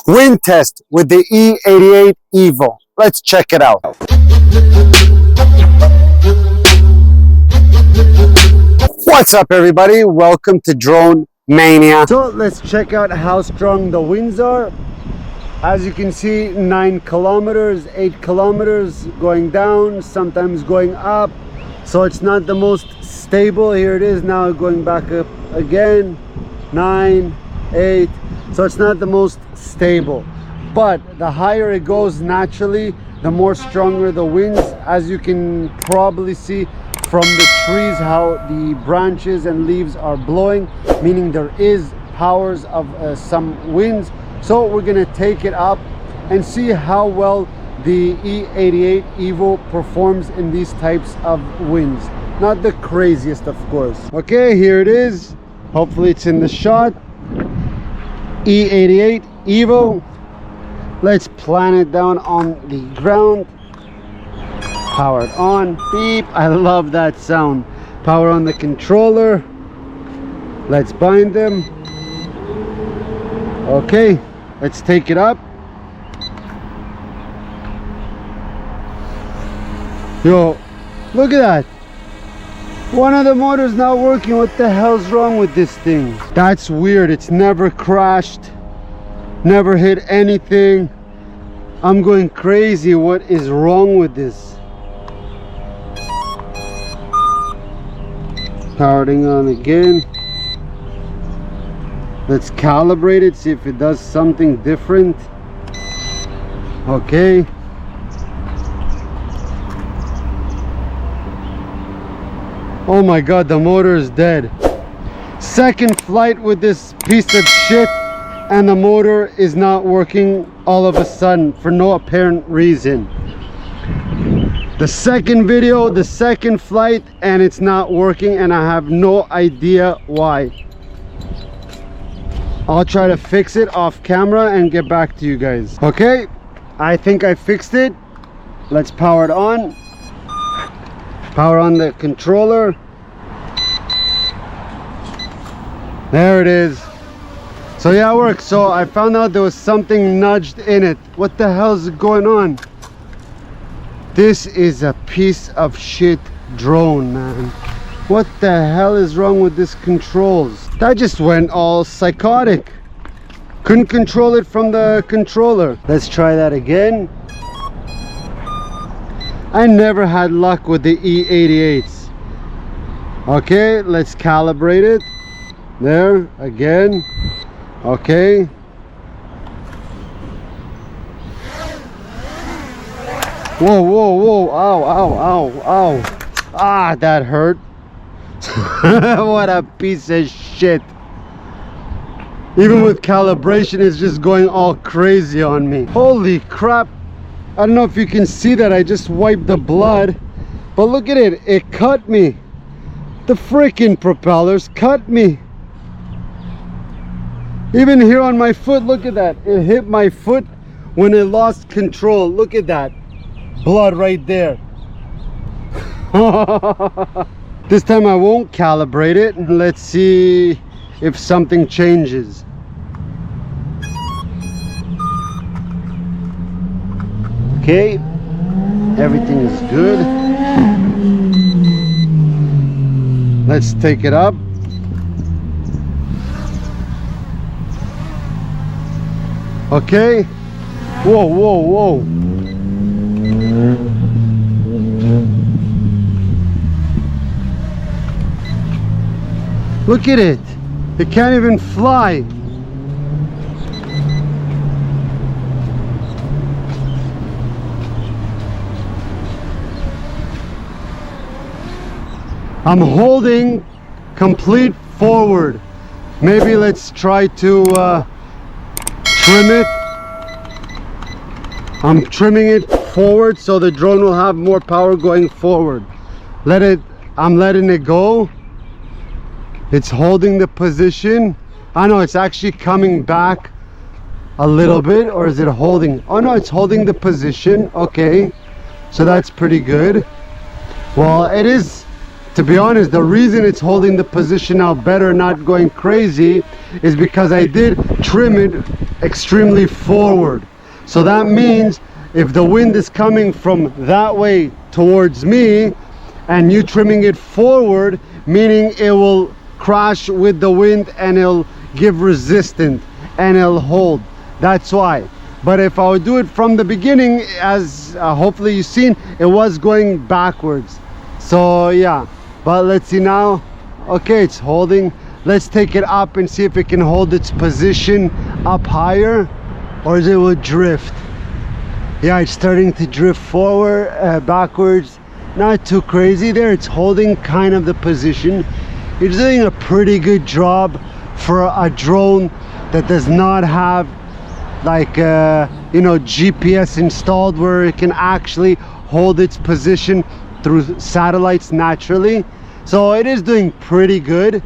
wind test with the E88 EVO. Let's check it out. What's up everybody? Welcome to Drone Mania. So let's check out how strong the winds are. As you can see, 9 kilometers, 8 kilometers going down, sometimes going up. So it's not the most stable. Here it is now going back up again. 9, 8. So it's not the most stable. But the higher it goes naturally, the more stronger the winds. As you can probably see from the trees, how the branches and leaves are blowing, meaning there is powers of some winds. So we're gonna take it up and see how well the E88 EVO performs in these types of winds. Not the craziest, of course. Okay, here it is. Hopefully it's in the shot. E88 EVO. Let's plant it down on the ground. Power it on. Beep. I love that sound. Power on the controller. Let's bind them. Okay, let's take it up. Yo, look at that. One of the motors not working. What the hell's wrong with this thing? That's weird. It's never crashed, never hit anything. I'm going crazy. What is wrong with this? Powering on again. Let's calibrate it, see if it does something different. Okay. Oh my god, the motor is dead. Second flight with this piece of shit and the motor is not working all of a sudden for no apparent reason. The second video, the second flight, and it's not working and I have no idea why. I'll try to fix it off camera and get back to you guys. Okay, I think I fixed it. Let's power it on. Power on the controller. There it is. So yeah, it works. So I found out there was something nudged in it. What the hell's going on? This is a piece of shit drone, man. What the hell is wrong with this controls? That just went all psychotic. Couldn't control it from the controller. Let's try that again. I never had luck with the E88s. Okay, let's calibrate it. There, again. Okay. Whoa, whoa, whoa. Ow, ow, ow, ow. Ah, that hurt. What a piece of shit. Even with calibration, it's just going all crazy on me. Holy crap. I don't know if you can see that. I just wiped the blood, but look at it. It cut me. The freaking propellers cut me. Even here on my foot, look at that. It hit my foot when it lost control. Look at that. Blood right there. This time I won't calibrate it. Let's see if something changes. Okay, everything is good. Let's take it up. Okay. Whoa, whoa, whoa. Look at it. It can't even fly. I'm holding complete forward. Maybe let's try to trim it. I'm trimming it forward so the drone will have more power going forward. I'm letting it go. It's holding the position. I know it's actually coming back a little bit, or is it holding? Oh no, it's holding the position. Okay, so that's pretty good. Well, it is, to be honest, the reason it's holding the position now better, not going crazy, is because I did trim it extremely forward. So that means if the wind is coming from that way towards me and you trimming it forward, meaning it will crash with the wind and it'll give resistance and it'll hold. That's why. But if I would do it from the beginning, as hopefully you've seen, it was going backwards. So yeah, but let's see now. Okay, it's holding. Let's take it up and see if it can hold its position up higher, or it will drift. Yeah, it's starting to drift forward, backwards. Not too crazy there. It's holding kind of the position. It's doing a pretty good job for a drone that does not have like you know, GPS installed, where it can actually hold its position through satellites naturally. So it is doing pretty good.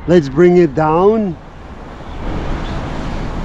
Let's bring it down.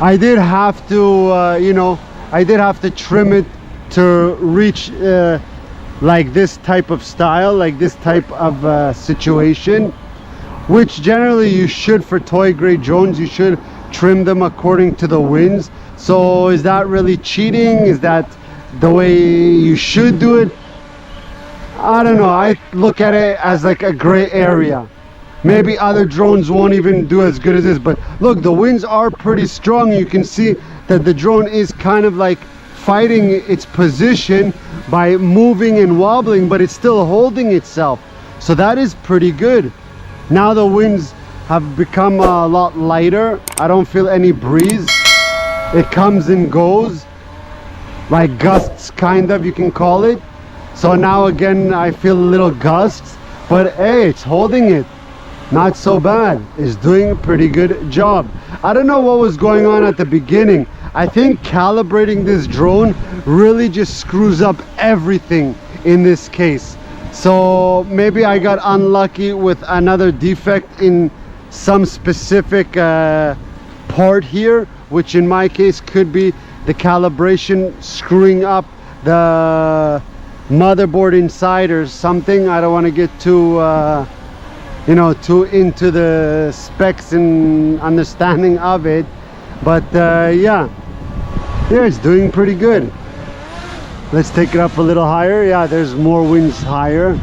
I did have to you know, I did have to trim it to reach like this type of style, like this type of situation, which generally you should. For toy grade drones, you should trim them according to the winds. So is that really cheating? Is that the way you should do it? I don't know. I look at it as like a gray area. Maybe other drones won't even do as good as this, but look, the winds are pretty strong. You can see that the drone is kind of like fighting its position by moving and wobbling, but it's still holding itself. So that is pretty good. Now the winds have become a lot lighter. I don't feel any breeze. It comes and goes, like gusts kind of, you can call it. So now again I feel a little gusts, but hey, it's holding it. Not so bad. It's doing a pretty good job. I don't know what was going on at the beginning. I think calibrating this drone really just screws up everything in this case. So maybe I got unlucky with another defect in some specific part here, which in my case could be the calibration screwing up the motherboard inside or something. I don't want to get too you know, too into the specs and understanding of it, but yeah, it's doing pretty good. Let's take it up a little higher. Yeah, there's more winds higher.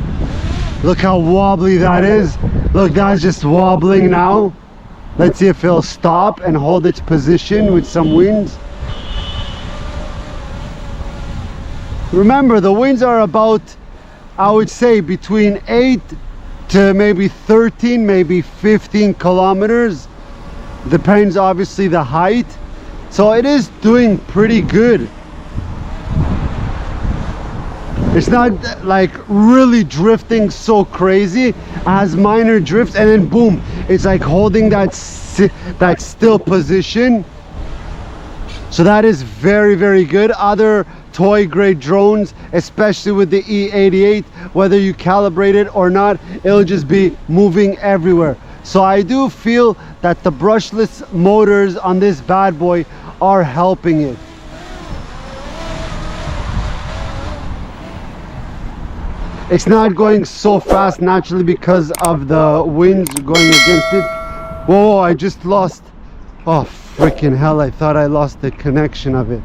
Look how wobbly that is. Look, that's just wobbling now. Let's see if it'll stop and hold its position with some winds. Remember, the winds are about, I would say, between 8 to maybe 13, maybe 15 kilometers. Depends obviously the height. So it is doing pretty good. It's not like really drifting so crazy. It has minor drifts and then boom, it's like holding that still position. So that is very, very good. Other toy grade drones, especially with the E88, whether you calibrate it or not, it'll just be moving everywhere. So I do feel that the brushless motors on this bad boy are helping it. It's not going so fast naturally because of the winds going against it. Whoa, I just lost, oh freaking hell, I thought I lost the connection of it.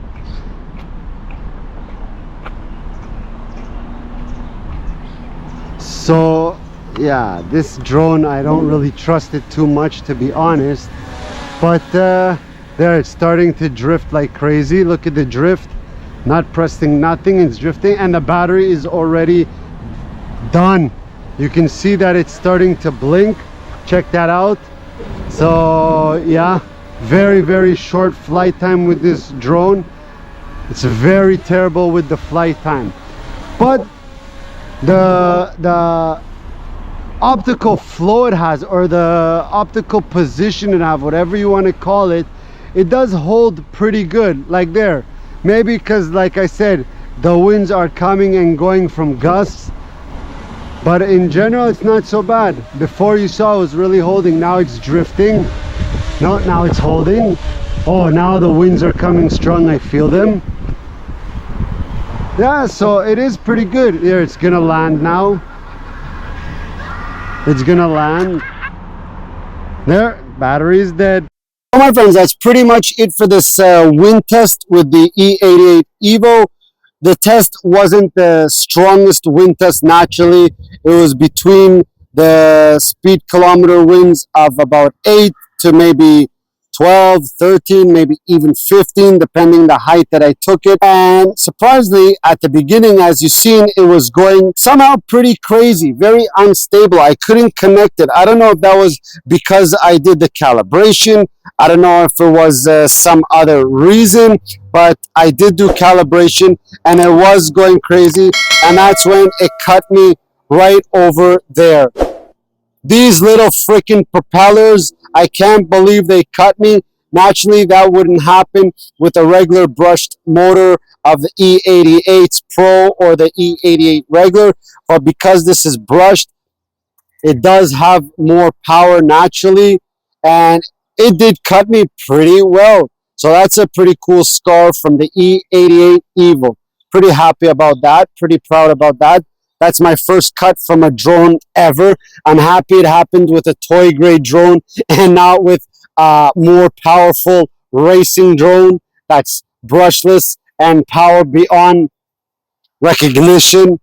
So yeah, this drone, I don't really trust it too much, to be honest. But there, it's starting to drift like crazy. Look at the drift. Not pressing nothing, it's drifting, and the battery is already done. You can see that it's starting to blink. Check that out. So yeah, very, very short flight time with this drone. It's very terrible with the flight time. But the optical flow it has, or the optical position it has, whatever you want to call it, it does hold pretty good. Like there, maybe because like I said, the winds are coming and going from gusts, but in general it's not so bad. Before you saw it was really holding, now it's drifting. No, now it's holding. Oh, now the winds are coming strong, I feel them. Yeah, so it is pretty good. Here, it's gonna land now. It's gonna land. There, battery is dead. So my friends, that's pretty much it for this wind test with the E88 EVO. The test wasn't the strongest wind test naturally. It was between the speed kilometer winds of about 8 to maybe 12, 13, maybe even 15, depending the height that I took it. And surprisingly, at the beginning, as you've seen, it was going somehow pretty crazy, very unstable. I couldn't connect it. I don't know if that was because I did the calibration. I don't know if it was some other reason, but I did do calibration and it was going crazy. And that's when it cut me right over there. These little freaking propellers, I can't believe they cut me. Naturally, that wouldn't happen with a regular brushed motor of the E88 Pro or the E88 regular, but because this is brushed, it does have more power naturally, and it did cut me pretty well. So that's a pretty cool scar from the E88 EVO. Pretty happy about that, pretty proud about that. That's my first cut from a drone ever. I'm happy it happened with a toy grade drone and not with a more powerful racing drone that's brushless and power beyond recognition.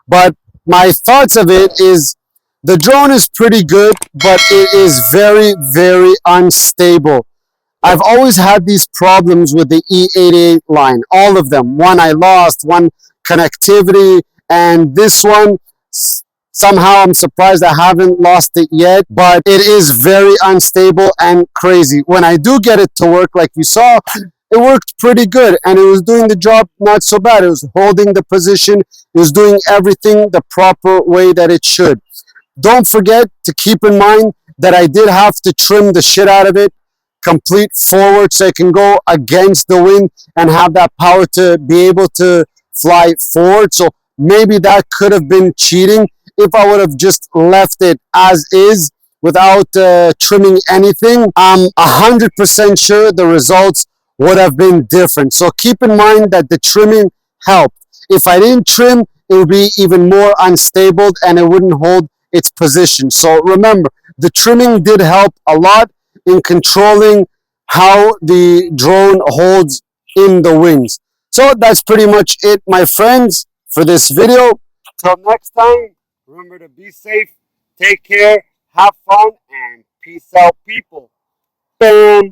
But my thoughts of it is the drone is pretty good, but it is very, very unstable. I've always had these problems with the E88 line, all of them. One I lost, one connectivity, and this one, somehow I'm surprised I haven't lost it yet, but it is very unstable and crazy. When I do get it to work, like you saw, it worked pretty good and it was doing the job not so bad. It was holding the position, it was doing everything the proper way that it should. Don't forget to keep in mind that I did have to trim the shit out of it, complete forward so it can go against the wind and have that power to be able to fly forward. So maybe that could have been cheating if I would have just left it as is without trimming anything. I'm 100% sure the results would have been different. So keep in mind that the trimming helped. If I didn't trim, it would be even more unstable and it wouldn't hold its position. So remember, the trimming did help a lot in controlling how the drone holds in the winds. So that's pretty much it, my friends, for this video. Till next time, remember to be safe, take care, have fun, and peace out, people. Bam!